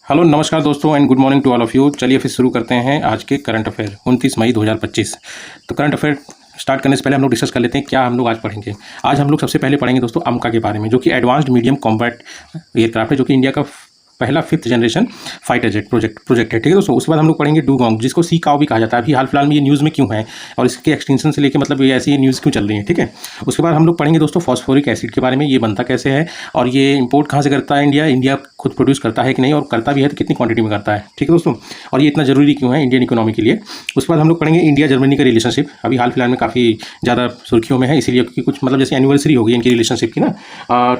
Hello नमस्कार दोस्तों and good morning to all of you. चलिए फिर शुरू करते हैं आज के करंट अफेयर 29 मई 2025। तो करंट अफेयर स्टार्ट करने से पहले हम लोग डिस्कस कर लेते हैं क्या हम लोग आज पढ़ेंगे। आज हम लोग सबसे पहले पढ़ेंगे दोस्तों अमका के बारे में, जो कि एडवांस्ड मीडियम कॉम्बैट एयरक्राफ्ट है, जो कि इंडिया का पहला 5th generation fighter jet project है। ठीक है दोस्तों। उसके बाद हम लोग पढ़ेंगे डूगोंग, जिसको सी काओ भी कहा जाता है। अभी हाल फिलहाल में ये न्यूज़ में क्यों है और इसके एक्सटेंशन से लेकर मतलब ये ऐसी न्यूज़ क्यों चल रही है। ठीक है। उसके बाद हम लोग पढ़ेंगे दोस्तों फॉस्फोरिक एसिड के बारे में, ये बनता कैसे है और ये इंपोर्ट कहाँ से करता है इंडिया खुद प्रोड्यूस करता है कि नहीं, और करता भी है तो कितनी क्वांटिटी में करता है। ठीक है दोस्तों। और ये इतना जरूरी क्यों है इंडियन इकोनॉमी के लिए। उसके बाद हम लोग पढ़ेंगे इंडिया जर्मनी का रिलेशनशिप, अभी हाल फिलहाल में काफ़ी ज़्यादा सुर्खियों में है, इसीलिए क्योंकि कुछ मतलब जैसे एनिवर्सरी हो गई इनकी रिलेशनशिप की ना,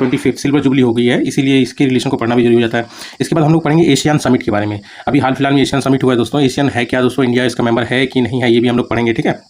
25 सिल्वर जुबली हो गई है, इसीलिए इसके रिलेशन को पढ़ना भी जरूरी हो जाता है। इसके बाद हम लोग पढ़ेंगे एशियन समिट के बारे में। अभी हाल फिलहाल में एशियन समिट हुआ है दोस्तों। एशियन है क्या दोस्तों, इंडिया इसका मेंबर है कि नहीं है, ये भी हम लोग पढ़ेंगे। ठीक है।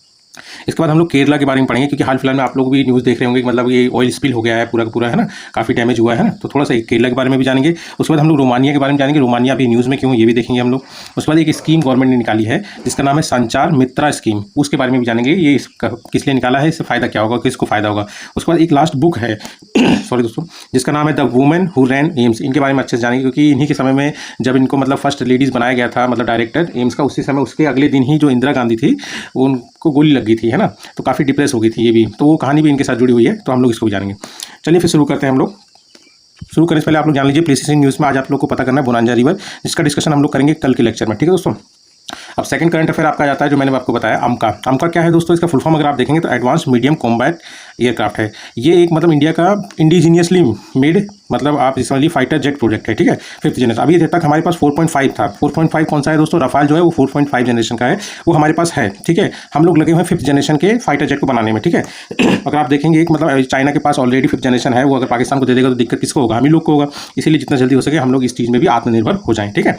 इसके बाद हम लोग केरला के बारे में पढ़ेंगे, क्योंकि हाल फिलहाल में आप लोग भी न्यूज़ देख रहे होंगे कि मतलब ये ऑयल स्पिल हो गया है पूरा का पूरा, है ना, काफ़ी डैमेज हुआ है ना, तो थोड़ा सा केरला के बारे में भी जानेंगे। उसके बाद हम लोग रोमानिया के बारे में जानेंगे, रोमानिया अभी न्यूज़ में क्यों ये भी देखेंगे हम लोग। उसके बाद एक स्कीम गवर्नमेंट ने निकाली है जिसका नाम है संचार मित्रा स्कीम, उसके बारे में भी जानेंगे, ये किस लिए निकाला है, इससे फ़ायदा क्या होगा, किसको फ़ायदा होगा। उसके बाद एक लास्ट बुक है सॉरी दोस्तों, जिसका नाम है the women who ran AIIMS, इनके बारे में अच्छे से जानेंगे, क्योंकि इन्हीं के समय में जब इनको मतलब फर्स्ट लेडीज़ बनाया गया था, मतलब डायरेक्टर एम्स का, उसी समय उसके अगले दिन ही जो इंदिरा गांधी थी उनको गोली लग गई थी, है ना, तो काफ़ी डिप्रेस हो गई थी ये भी, तो वो कहानी भी इनके साथ जुड़ी हुई है, तो हम लोग इसको भी जानेंगे। चलिए फिर शुरू करते हैं हम लोग। शुरू करने से पहले आप लोग जान लीजिए प्रीसीजन न्यूज़ में आज आप लोग को पता करना है बोनांजा रिवर, जिसका डिस्कशन हम लोग करेंगे कल के लेक्चर में। ठीक है दोस्तों। अब सेकंड करंट अफेयर आपका जाता है जो मैंने आपको बताया अमका। अमका क्या है दोस्तों, इसका फुल फॉर्म अगर आप देखेंगे तो एडवांस्ड मीडियम कॉम्बैट एयरक्राफ्ट है। ये एक मतलब इंडिया का इंडिजीनियसली मेड मतलब आप समझिए फाइटर जेट प्रोजेक्ट है। ठीक है। 5th generation. अभी तक हमारे पास 4.5 था। 4.5 कौन सा है दोस्तों, रफाल जो है वो 4.5 जनरेशन का है, वो हमारे पास है। ठीक है। हम लोग लगे हुए हैं 5th जनरेशन के फाइटर जेट को बनाने में। ठीक है। अगर आप देखेंगे एक मतलब चाइना के पास ऑलरेडी 5th जनरेशन है, वो अगर पाकिस्तान को दे देगा तो दिक्कत किसको होगा, हम ही लोग को होगा। इसीलिए जितना जल्दी हो सके हम लोग इस चीज़ में भी आत्मनिर्भर हो जाएं। ठीक है।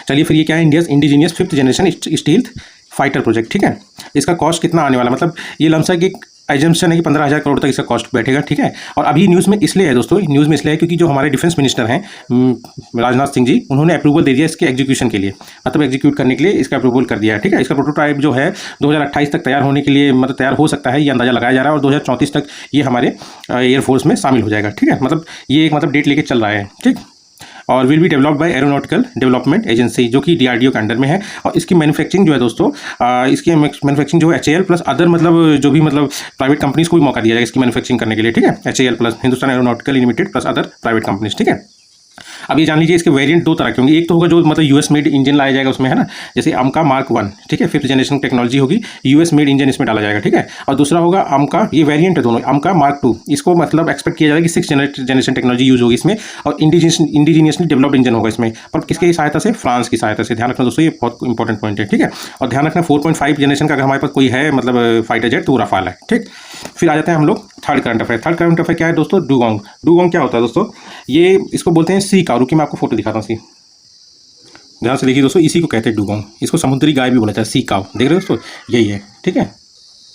चलिए फिर ये क्या है, indigenous 5th generation stealth fighter project. ठीक है। इसका कॉस्ट कितना आने वाला, मतलब ये लमसम की एजम्पशन है कि 15,000 करोड़ तक इसका कॉस्ट बैठेगा। ठीक है। और अभी न्यूज़ में इसलिए है दोस्तों, न्यूज़ में इसलिए है क्योंकि जो हमारे डिफेंस मिनिस्टर हैं राजनाथ सिंह जी, उन्होंने अप्रूवल दे दिया इसके एग्जीक्यूशन के लिए, मतलब एग्जीक्यूट करने के लिए इसका अप्रूवल कर दिया है। ठीक है। इसका प्रोटोटाइप जो है 2028 तक तैयार होने के लिए मतलब तैयार हो सकता है, ये अंदाजा लगाया जा रहा है, और 2034 तक ये हमारे एयरफोर्स में शामिल हो जाएगा। ठीक है। मतलब ये एक मतलब डेट लेके चल रहा है। ठीक। और will be developed by aeronautical development agency, जो कि DRDO के अंडर में है। और इसकी मैन्युफैक्चरिंग जो है दोस्तों, इसकी मैन्युफैक्चरिंग जो है HAL प्लस अदर मतलब जो भी मतलब प्राइवेट कंपनीज को भी मौका दिया जाएगा इसकी मैन्युफैक्चरिंग करने के लिए। ठीक है। HAL plus Hindustan aeronautical limited plus other private companies. ठीक है। अब ये जान लीजिए इसके वेरिएंट दो तरह के होंगे। एक तो होगा जो मतलब US मेड इंजन लाया जाएगा उसमें, है ना, जैसे अमका Mark 1। ठीक है। 5th जनरेशन टेक्नोलॉजी होगी, US मेड इंजन इसमें डाला जाएगा। ठीक है। और दूसरा होगा अमका, ये वेरिएंट है दोनों, अमका Mark 2, इसको मतलब एक्सपेक्ट किया जाएगा कि 6th जनरेशन टेक्नोलॉजी यूज होगी इसमें, और इंडिजीनियसली डेवलप्ड इंजन होगा इसमें, पर किसकी सहायता से, फ्रांस की सहायता से। ध्यान रखना दोस्तों, ये बहुत इंपॉर्टेंट पॉइंट है। ठीक है। और ध्यान रखना 4.5 जनरेशन का अगर हमारे पास कोई है मतलब फाइटर जेट तो वो रफाल है। ठीक। फिर आ जाते हैं हम लोग third current affair. Third current affair क्या है दोस्तों, डूगोंग। डूगोंग क्या होता है दोस्तों, ये इसको बोलते हैं सी का, रुकी मैं आपको फोटो दिखाता हूँ सी, ध्यान से देखिए दोस्तों, इसी को कहते हैं डूगोंग। इसको समुद्री गाय भी बोला जाता है, सी काव, देख रहे हो दोस्तों, यही है। ठीक है।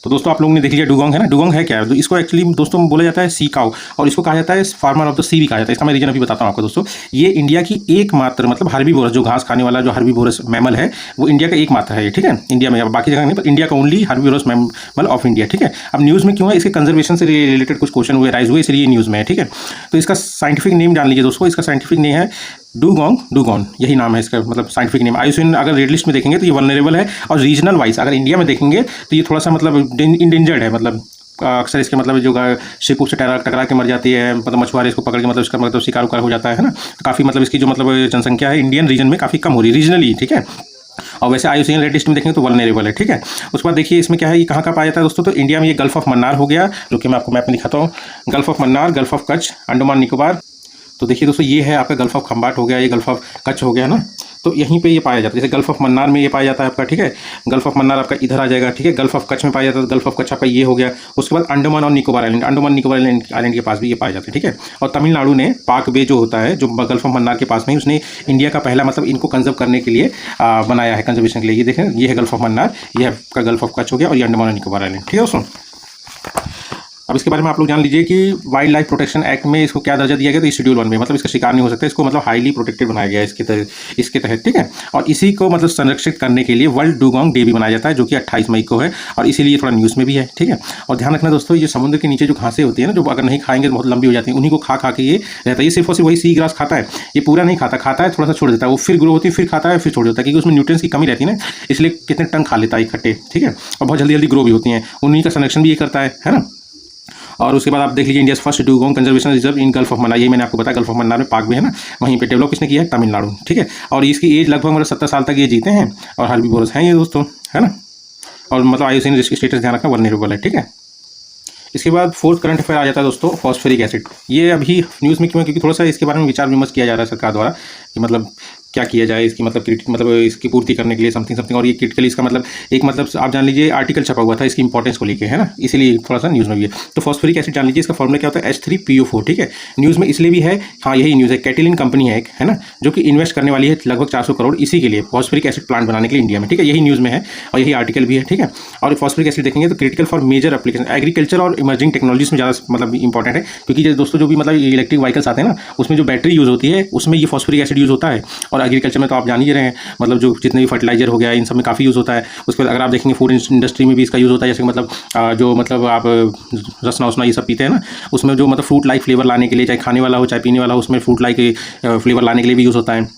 तो दोस्तों आप लोगों ने देख लिया डूगोंग है ना, डूगोंग है क्या है, तो इसको एक्चुअली दोस्तों बोला जाता है सी काव, और इसको कहा जाता है फार्मर ऑफ द सी भी कहा जाता है। इसका मैं रीजन अभी बताता हूँ आपको दोस्तों। ये इंडिया की एकमात्र मतलब हर्बीवोरस, जो घास खाने वाला जो हर्बीवोरस मैमल है, वो इंडिया का एकमात्र है। ठीक है। इंडिया में, बाकी जगह नहीं, पर इंडिया का only herbivorous mammal of India. ठीक है। अब न्यूज़ में क्यों है, इसके कंजर्वेशन से रिलेटेड कुछ क्वेश्चन हुए, राइज हुए, इसलिए न्यूज़ में है। ठीक है। तो इसका साइंटिफिक नेम जान लीजिए दोस्तों, इसका साइंटिफिक नेम है डूगोंग, डूगोन, यही नाम है इसका मतलब साइंटिफिक नेम। IUCN अगर रेड लिस्ट में देखेंगे तो ये वल्नरेबल है, और रीजनल वाइज अगर इंडिया में देखेंगे तो ये थोड़ा सा मतलब इंडेंजर्ड है, मतलब अक्सर इसके मतलब जो शिप से टकरा के मर जाती है, मतलब मछुआरे इसको पकड़ के मतलब इसका मतलब शिकार उकार हो जाता है ना, तो काफ़ी मतलब इसकी जो मतलब जनसंख्या है इंडियन रीजन में काफ़ी कम हो रही है रीजनली। ठीक है। और वैसे IUCN रेड लिस्ट में देखेंगे तो वल्नरेबल है। ठीक है। उसके बाद देखिए इसमें क्या है, ये कहाँ का पाया जाता है दोस्तों, तो इंडिया में ये गल्फ ऑफ मन्नार हो गया, जो कि मैं आपको मैप में दिखाता हूँ। Gulf of Mannar, gulf of Kutch, Andaman Nicobar. तो देखिए दोस्तों, ये है आपका गल्फ ऑफ खंबाट हो गया, ये गल्फ ऑफ कच्छ हो गया ना, तो यहीं पे ये पाया जाता है। जैसे गल्फ ऑफ मन्नार में ये पाया जाता है आपका। ठीक है। गल्फ ऑफ मन्नार आपका इधर आ जाएगा। ठीक है। गल्फ ऑफ कच्छ में पाया जाता है, गल्फ ऑफ कच्छ आपका ये हो गया। उसके बाद अंडमान और निकोबार आइलैंड, अंडमान निकोबार आइलैंड के पास भी ये पाए जाते हैं। ठीक है। और तमिलनाडु ने पाक वे जो होता है, जो गल्फ ऑफ मन्नार के पास में, उसने इंडिया का पहला मतलब इनको कंजर्व करने के लिए बनाया है, कंजर्वेशन के लिए। ये देखें, ये है गल्फ ऑफ मन्नार, ये आपका गल्फ ऑफ कच्छ हो गया, और ये अंडमान और निकोबार आइलैंड। ठीक है दोस्तों। अब इसके बारे में आप लोग जान लीजिए कि वाइल्ड लाइफ प्रोटेक्शन एक्ट में इसको क्या दर्जा दिया गया, तो शेड्यूल 1 में, मतलब इसका शिकार नहीं हो सकता, इसको मतलब हाईली प्रोटेक्टेड बनाया गया है इसके तहत, ठीक है। और इसी को मतलब संरक्षित करने के लिए वर्ल्ड डुगोंग डे भी मनाया जाता है, जो कि 28 मई को है, और इसीलिए थोड़ा न्यूज़ में भी है, ठीक है। और ध्यान रखना दोस्तों, ये समुद्र के नीचे जो घासें होती है ना, जो अगर नहीं खाएंगे तो बहुत लंबी हो जाती है, उन्हीं को खा के ये रहता है। ये सिर्फ और सिर्फ वही सी ग्रास खाता है, ये पूरा नहीं खाता है, थोड़ा सा छोड़ देता है, वो फिर ग्रो होती है, फिर खाता है, फिर छोड़ देता है, क्योंकि उसमें न्यूट्रिएंट्स की कमी रहती है ना, इसलिए कितने टन खा लेता है इकट्ठे, ठीक है। और बहुत जल्दी जल्दी ग्रो भी होती हैं, उन्हीं का संरक्षण भी ये करता है ना। और उसके बाद आप देख लीजिए, India first dugong conservation reserve in gulf of Mannar, ये मैंने आपको बताया, गल्फ ऑफ मन्नार में पार्क भी है ना, वहीं पे डेवलप किसने किया है, तमिलनाडु, ठीक है। और इसकी एज लगभग मतलब 70 साल तक ये जीते हैं, और हर्बीवोरस हैं ये दोस्तों, है ना। और मतलब IUCN स्टेटस ध्यान रखना वल्नरेबल है, ठीक है। इसके बाद फोर्थ करंट अफेयर आ जाता है दोस्तों, फॉस्फोरिक एसिड। ये अभी न्यूज़ में क्यों, क्योंकि थोड़ा सा इसके बारे में विचार विमर्श किया जा रहा है सरकार द्वारा कि मतलब क्या किया जाए इसकी मतलब इसकी पूर्ति करने के लिए समथिंग। और ये क्रिटिकली इसका मतलब एक मतलब आप जान लीजिए आर्टिकल छपा हुआ था इसकी इंपॉर्टेंस को लेके, है ना, इसीलिए थोड़ा सा न्यूज़ में भी है। तो फॉस्फोरिक एसिड जान लीजिए, इसका फॉर्मूला क्या होता है, H3PO4, ठीक है। न्यूज़ में इसलिए भी है, हाँ यही न्यूज़ है, कैटिलिन कंपनी है एक, है ना, जो कि इन्वेस्ट करने वाली है लगभग 400 करोड़ इसी के लिए, फॉस्फोरिक एसिड प्लांट बनाने के लिए इंडिया में, ठीक है। यही न्यूज़ में है और यही आर्टिकल भी है, ठीक है। और फॉस्फोरिक एसिड देखेंगे तो critical for major application, agriculture और इमर्जिंग टेक्नोलॉजीज में ज़्यादा मतलब इंपॉर्टेंट है, क्योंकि दोस्तों जो भी मतलब इलेक्ट्रिक व्हीकल्स आते हैं ना, उसमें जो बैटरी यूज़ होती है उसमें ये फॉस्फोरिक एसिड यूज़ होता है। और एग्रीकल्चर में तो आप जान ही रहे हैं, मतलब जो जितने भी फर्टिलाइजर हो गया इन सब में काफ़ी यूज़ होता है। उसके बाद अगर आप देखेंगे फूड इंडस्ट्री में भी इसका यूज़ होता है, जैसे मतलब जो मतलब आप रसना उसना ये सब पीते हैं ना, उसमें जो मतलब फ्रूट लाइक फ्लेवर लाने के लिए, चाहे खाने वाला हो चाहे पीने वाला हो, उसमें फ्रूट लाइक फ्लेवर लाने के लिए भी यूज़ होता है।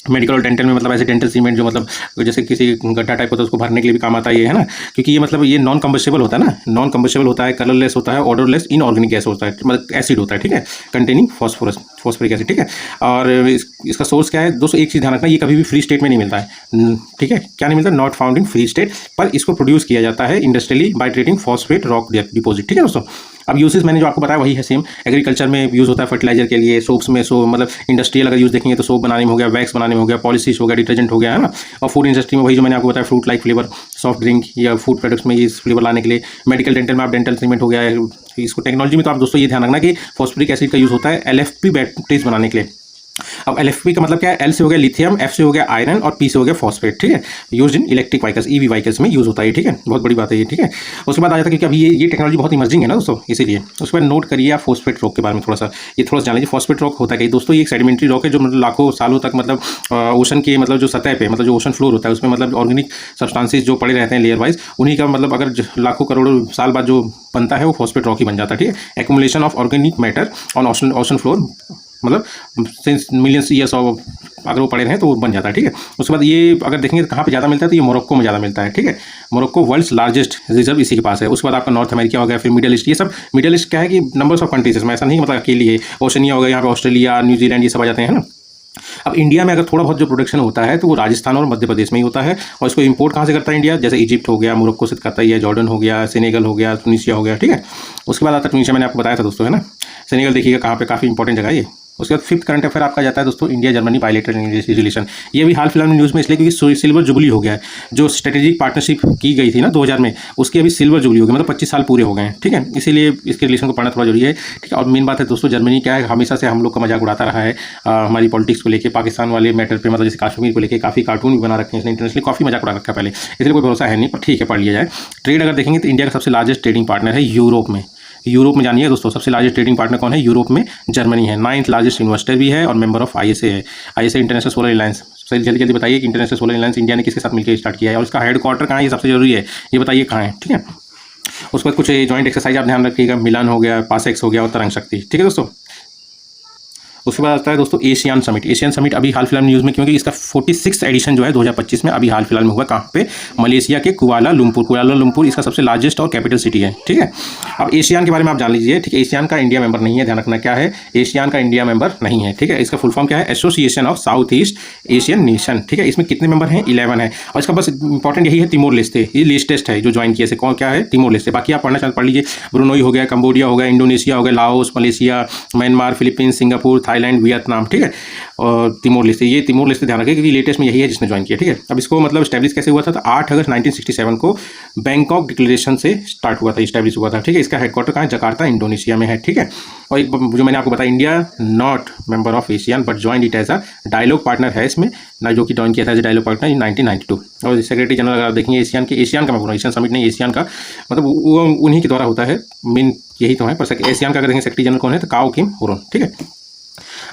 मेडिकल और डेंटल में मतलब ऐसे डेंटल सीमेंट जो मतलब जैसे किसी गड्ढा टाइप होता है उसको भरने के लिए भी काम आता है ये, है ना, क्योंकि ये मतलब ये नॉन कंबस्टेबल होता है ना, नॉन कंबस्टेबल होता है, कलरलेस होता है, ऑर्डरलेस, इनऑर्गेनिक गैस होता है, मतलब एसिड होता है, ठीक है, कंटेनिंग फॉस्फोरिक एसिड, ठीक है। और इसका सोर्स क्या है दोस्तों, एक चीज़ ध्यान रखना, ये कभी भी फ्री स्टेट में नहीं मिलता है, ठीक है। क्या नहीं मिलता, not found in free state, पर इसको प्रोड्यूस किया जाता है industrially by treating phosphate rock deposit, ठीक है दोस्तों। अब यूसेस मैंने जो आपको बताया वही है सेम, एग्रीकल्चर में यूज़ होता है फर्टिलाइजर के लिए, सोप्स में मतलब इंडस्ट्रियल अगर यूज़ देखेंगे तो सोप बनाने में हो गया, वैक्स बनाने में हो गया, पॉलिशीज हो गया, डिटर्जेंट हो गया, है ना। और फूड इंडस्ट्री में वही जो मैंने आपको बताया fruit like flavour, soft drink या फूड प्रोडक्ट्स में ये फ्लेवर लाने के लिए, मेडिकल डेंटल में आप डेंटल सीमेंट हो गया है। इसको टेक्नोलॉजी में तो आप दोस्तों ये ध्यान रखना कि फॉस्फोरिक एसिड का यूज़ होता है LFP बैटरीज बनाने के लिए। अब LFP का मतलब क्या है, L से हो गया लिथियम, F से हो गया आयरन और P से हो गया फॉस्फेट, ठीक है। Use in electric vehicles, EV vehicles में यूज़ होता है, ठीक है, बहुत बड़ी बात है ये, ठीक है। उसके बाद आ जाता है क्योंकि अभी ये टेक्नोलॉजी बहुत इमर्जिंग है ना दोस्तों, इसीलिए उसके बाद नोट करिए आप फॉस्फेट रॉक के बारे में थोड़ा सा जान लीजिए। फॉस्फेट रॉक होता है कि दोस्तों ये एक सेडिमेंट्री रॉक है जो मतलब लाखों सालों तक मतलब ओशन के मतलब जो सतह पे मतलब जो ओशन फ्लोर होता है उसमें मतलब ऑर्गेनिक सब्सटेंसेस जो पड़े रहते हैं लेयर वाइज, उन्हीं का मतलब अगर लाखों करोड़ों साल बाद जो बनता है वो फॉस्फेट रॉक ही बन जाता है, ठीक है। Accumulation of organic matter on ocean floor, मतलब सिंस मिलियंस ईयर्स ऑफ अगर वो पड़े रहें तो वो बन जाता है, ठीक है। उसके बाद ये अगर देखेंगे तो कहाँ पे ज़्यादा मिलता है, तो ये मोरक्को में ज़्यादा मिलता है, ठीक है। मोरक्को वर्ल्ड्स लार्जेस्ट रिजर्व इसी के पास है। उसके बाद आपका नॉर्थ अमेरिका हो गया, फिर मिडिल ईस्ट, ये सब मिडिल ईस्ट क्या है कि नंबर्स ऑफ कंट्रीज में, ऐसा नहीं मतलब अकेली है, ओशनिया हो गया, यहाँ पे ऑस्ट्रेलिया, न्यूजीलैंड ये सब आ जाते हैं, है ना। अब इंडिया में अगर थोड़ा बहुत जो प्रोडक्शन होता है तो वो राजस्थान और मध्य प्रदेश में ही होता है, और इसको इंपोर्ट कहाँ से करता है इंडिया, जैसे इजिप्ट हो गया, मोरक्को से करता ही है, जॉर्डन हो गया, सेनेगल हो गया, टूनिसिया हो गया, ठीक है। उसके बाद आता है टूनिसिया, मैंने आपको बताया था दोस्तों, है ना। सेनेगल देखिएगा कहाँ पे, काफ़ी इंपॉर्टेंट जगह है ये। उसके बाद फिफ्थ करंट अफेयर आपका जाता है दोस्तों, इंडिया जर्मनी बायलैटरल रिलेशन। ये भी हाल फिलहाल में न्यूज़ में इसलिए क्योंकि सिल्वर जुबली हो गया है, जो स्ट्रेटेजिक पार्टनरशिप की गई थी ना 2000 में, उसकी अभी सिल्वर जुबली हो गई, मतलब 25 साल पूरे हो गए हैं, ठीक है। इसीलिए इसके रिलेशन को पढ़ना थोड़ा जरूरी है, ठीक है। और मेन बात है दोस्तों, जर्मनी क्या है, हमेशा से हम लोग का मजाक उड़ाता रहा है हमारी पॉलिटिक्स को लेकर, पाकिस्तान वाले मैटर पर, मतलब जैसे कश्मीर को लेकर काफ़ी कार्टून भी बना रखे हैं इसने, इंटरनेशनली काफ़ी मजाक उड़ा रखा है पहले, इसलिए कोई भरोसा है नहीं, पर ठीक है पढ़ लिया जाए। ट्रेड अगर देखेंगे तो इंडिया का सबसे लार्जेस्ट ट्रेडिंग पार्टनर है यूरोप में। यूरोप में जानिए दोस्तों सबसे लार्जेस्ट ट्रेडिंग पार्टनर कौन है, यूरोप में जर्मनी है। 9th लार्जेस्ट इन्वेस्टर भी है और मेंबर ऑफ ISA है, ISA इंटरनेशनल सोलर अलायंस। जल्दी जल्दी बताइए कि इंटरनेशनल सोलर अलायंस इंडिया ने किसके साथ मिलकर स्टार्ट किया है और इसका हेडक्वार्टर कहाँ है, ये सबसे जरूरी है, ये बताइए कहाँ है, ठीक है। उसके बाद कुछ जॉइंट एक्सरसाइज आप ध्यान रखिएगा, मिलान हो गया, पासेक्स हो गया और तरंग शक्ति, ठीक है दोस्तों। उसके बाद आता है दोस्तों एशियन समिट। एशियन समिट अभी हाल फिलहाल न्यूज़ में, क्योंकि इसका 46th एडिशन जो है 2025 में अभी हाल फिलहाल में हुआ, कहाँ पे, मलेशिया के कुआलालंपुर इसका सबसे लार्जेस्ट और कैपिटल सिटी है, ठीक है। अब एशियान के बारे में आप जान लीजिए, ठीक है। एशियान का इंडिया मेंबर नहीं है, ध्यान रखना क्या है, एशियान का इंडिया मेंबर नहीं है, ठीक है। इसका फुल फॉर्म क्या है, association of south east Asian nation, ठीक है। इसमें कितने मेंबर हैं, 11 है, और इसका बस इंपॉर्टेंट यही है, तिमोर लेस्ते, ये लेटेस्ट है जो ज्वाइन किया, कौन क्या है, तिमोर लेस्ते। बाकी आप पढ़ना चाहते पढ़ लीजिए, ब्रुनोई हो गया, कंबोडिया हो गया, इंडोनेशिया हो गया, Laos, Malaysia, Myanmar, Philippines, Singapore, Thailand, Vietnam, ठीक है, और तिमोर लेस्ते। ये तिमोर लेस्ते ध्यान रखें क्योंकि लेटेस्ट में यही है जिसने ज्वाइन किया, ठीक है। अब इसको मतलब स्टैब्लिश कैसे हुआ था, तो 8 अगस्त 1967 को बैंकॉक डिक्लेरेशन से स्टार्ट हुआ था, स्टैब्लिश हुआ था, ठीक है। इसका हेडक्वार्टर कहाँ है, जकार्ता, इंडोनेशिया में है, ठीक है। और एक जो मैंने आपको बताया, India not member of ASEAN but join it as a dialogue partner है इसमें ना, जो कि ज्वाइन किया था एज डायलॉग पार्टनर इन 1992। और सेक्रेटरी जनरल अगर आप देखेंगे एशियन का मैं बोल रहा हूँ, एशियन समिट नहीं, एशियन का मतलब वो उन्हीं के द्वारा होता है, मेन यही तो है। पर एशियन का अगर देखेंगे सेक्रेटरी जनरल कौन है, तो काओ किम होरोन, ठीक है।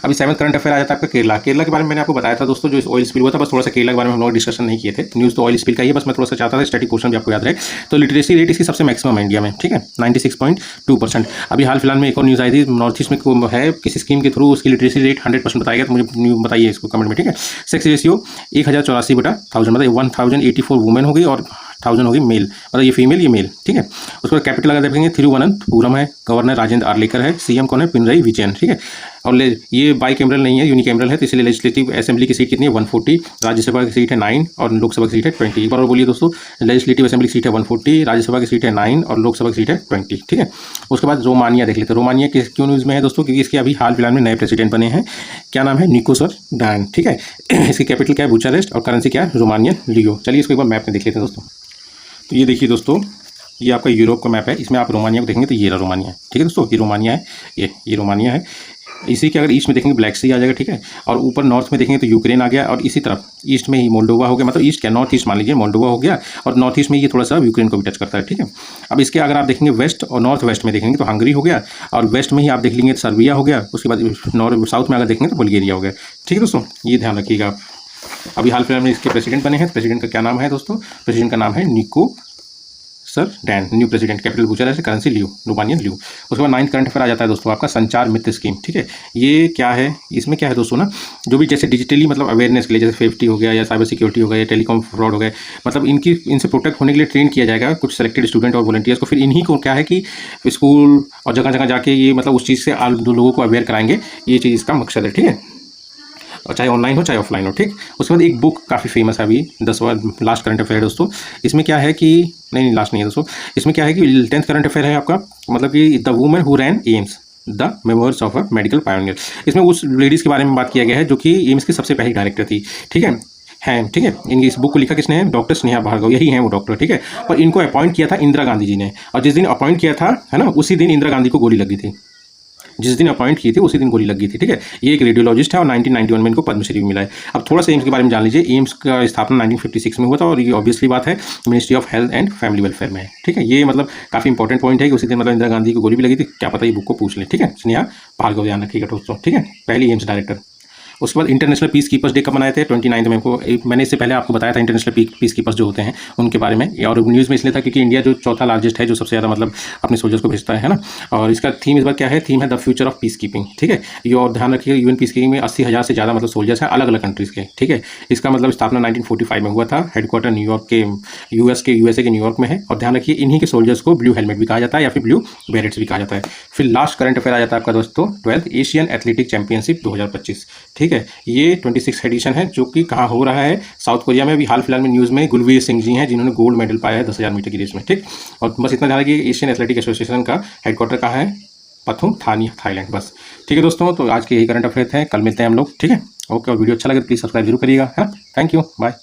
अभी 7th करंट अफेयर आ जाता है आपका केरला के बारे में मैंने आपको बताया था दोस्तों, जो ऑयल स्पिल हुआ था, बस थोड़ा सा केरला के बारे में हम लोग डिस्कशन नहीं किए थे। न्यूज़ तो ऑयल स्पिल का ही है, बस मैं थोड़ा सा चाहता था स्टैटिक पोर्शन भी आपको याद रहे। तो लिटरेसी रेट इसकी सबसे मैक्सिमम है इंडिया में, ठीक है, 96.2%। अभी हाल फिलहाल में एक और न्यूज़ आई थी, नॉर्थ ईस्ट में है किसी स्कीम के थ्रू उसकी लिटरेसी रेट 100% बताया गया, तो मुझे न्यूज़ बताइए इसको कमेंट में, ठीक है। सेक्स रेशियो 1084/1000, मतलब 1084 वुमेन होगी और 1000 होगी मेल, मतलब ये फीमेल ये मेल, ठीक है। उसके बाद कैपिटल अगर देखेंगे थिरुवनंतपुरम है, गवर्नर राजेंद्र आर्लेकर है, सीएम कौन है, पिनराई विजयन, ठीक है। और ये बाई कैमरल नहीं है, यूनिकैमरल है, तो इसलिए लेजिस्लेटिव असेंबली की सीट कितनी है, 140, राज्यसभा की सीट है 9 और लोकसभा की सीट है 20। एक बार और बोलिए दोस्तों, लेजिस्लेटिव असेंबली की सीट है 140, राज्यसभा की सीट है 9 और लोकसभा की सीट है 20, ठीक है। उसके बाद रोमानिया देख लेते हैं। रोमानिया क्यों न्यूज़ में है दोस्तों, क्योंकि इसके अभी हाल फिलहाल में नए प्रेसिडेंट बने हैं, क्या नाम है, निकोसर, ठीक है। इसकी कैपिटल क्या है, बुचारेस्ट, और करेंसी क्या है, रोमानिया लियो। चलिए इसको एक बार मैप में देख लेते हैं दोस्तों। तो ये देखिए दोस्तों, ये आपका यूरोप का मैप है, इसमें आप रोमानिया को देखेंगे तो ये रहा रोमानिया, ठीक है दोस्तों, ये रोमानिया है, ये रोमानिया है। इसी के अगर ईस्ट में देखेंगे ब्लैक सी आ जाएगा, ठीक है। और ऊपर नॉर्थ में देखेंगे तो यूक्रेन आ गया, और इसी तरफ ईस्ट में ही मोल्डोवा हो गया, मतलब ईस्ट क्या नॉर्थ ईस्ट मान लीजिए, मोल्डोवा हो गया, और नॉर्थ ईस्ट में ये थोड़ा सा यूक्रेन को भी टच करता है, ठीक है। अब इसके अगर आप देखेंगे वेस्ट और नॉर्थ वेस्ट में देखेंगे तो हंगरी हो गया, और वेस्ट में ही आप देख लेंगे तो सर्बिया हो गया, उसके बाद नॉर्थ साउथ में अगर देखेंगे तो बल्गेरिया हो गया, ठीक है दोस्तों, ये ध्यान रखिएगा आप। अभी हाल फिलहाल में इसके प्रेसिडेंट बने हैं, प्रेसिडेंट का क्या नाम है दोस्तों, प्रेसिडेंट का नाम है Nicusor Dan, new president, capital Bucharest, currency leu, Romanian leu. उसके बाद 9th करंट अफेयर आ जाता है दोस्तों आपका संचार मित्र स्कीम, ठीक है। ये क्या है, इसमें क्या है दोस्तों ना, जो भी जैसे डिजिटली मतलब अवेयरनेस के लिए, जैसे सेफ्टी हो गया या साइबर सिक्योरिटी हो गया या टेलीकॉम फ्रॉड हो गया, मतलब इनसे प्रोटेक्ट होने के लिए ट्रेन किया जाएगा कुछ सेलेक्टेड स्टूडेंट और वॉलंटियर्स को। फिर इन्हीं को क्या है कि स्कूल और जगह जगह जाके ये मतलब उस चीज़ से लोगों को अवेयर कराएंगे, ये चीज़ इसका मकसद है, ठीक है, और चाहे ऑनलाइन हो चाहे ऑफलाइन हो, ठीक। उसके बाद एक बुक काफ़ी फेमस है अभी 10वां लास्ट करंट अफेयर दोस्तों। इसमें क्या है कि नहीं लास्ट नहीं है दोस्तों, इसमें क्या है कि 10th करंट अफेयर है आपका, मतलब कि the women who ran AIIMS, the memoirs of a medical pioneer. इसमें उस लेडीज़ के बारे में बात किया गया है जो कि एम्स की सबसे पहली डायरेक्टर थी, ठीक है, ठीक है। इनकी इस बुक को लिखा किसने है, डॉक्टर स्नेहा भार्गव, यही है वो डॉक्टर, ठीक है। और इनको अपॉइंट किया था इंदिरा गांधी जी ने, और जिस दिन अपॉइंट किया था है ना, उसी दिन इंदिरा गांधी को गोली लगी थी, जिस दिन अपॉइंट की थी उसी दिन गोली लगी थी, ठीक है। ये एक रेडियोलॉजिस्ट है और 1991 में इनको पद्मश्री भी मिला है। अब थोड़ा सा एम्स के बारे में जान लीजिए। एम्स का स्थापना 1956 में हुआ था, और ये ऑब्वियसली बात है ministry of health and family welfare में है, ठीक है। ये मतलब काफ़ी इंपॉर्टेंट पॉइंट है कि उसी दिन मतलब इंदिरा गांधी को गोली भी लगी थी, क्या पता ये बुक को पूछ लें, ठीक है। स्नेहा भार्गव ध्यान रखिएगा दोस्तों, ठीक है, पहली एम्स डायरेक्टर। उसके बाद इंटरनेशनल पीस कीपर्स डे कब मनाए थे, 29 में को मैंने इससे पहले आपको बताया था इंटरनेशनल पीस कीपर्स जो होते हैं उनके बारे में, और न्यूज़ में इसलिए था क्योंकि इंडिया जो चौथा लार्जेस्ट है, जो सबसे ज़्यादा मतलब अपने सोल्जर्स को भेजता है ना। और इसका थीम इस बार क्या है, थीम है the future of peace keeping, ठीक है। ये और ध्यान रखिए यूएन पीस कीपिंग में 80,000 से ज़्यादा मतलब सोल्जर्स हैं अलग अलग कंट्रीज़ के, ठीक है। इसका मतलब स्थापना 1945 में हुआ था, हेडक्वार्टर न्यूयॉर्क के यूएसए के न्यूयॉर्क में है। और ध्यान रखिए इन्हीं के सोल्जर्स को ब्लू हेलमेट भी कहा जाता है या फिर ब्लू बैरेट्स भी कहा जाता है। फिर लास्ट करंट अफेयर आ जाता है आपका दोस्तों 12th एशियन एथलेटिक चैंपियनशिप 2025, ठीक है। ये 26 एडिशन है जो कि कहाँ हो रहा है, साउथ कोरिया में। अभी हाल फिलहाल में न्यूज़ में गुलवीर सिंह जी हैं जिन्होंने गोल्ड मेडल पाया है 10,000 मीटर की रेस में, ठीक। और बस इतना ध्यान रखिए एशियन एथलेटिक एसोसिएशन का हेडक्वार्टर कहाँ है, पथुम थानी, थाईलैंड, बस, ठीक है दोस्तों। तो आज के यही करंट अफेयर हैं, कल मिलते हैं हम लोग, ठीक है। ओके, और वीडियो अच्छा लगे तो प्लीज़ सब्सक्राइब जरूर करिएगा, हाँ, थैंक यू, बाय।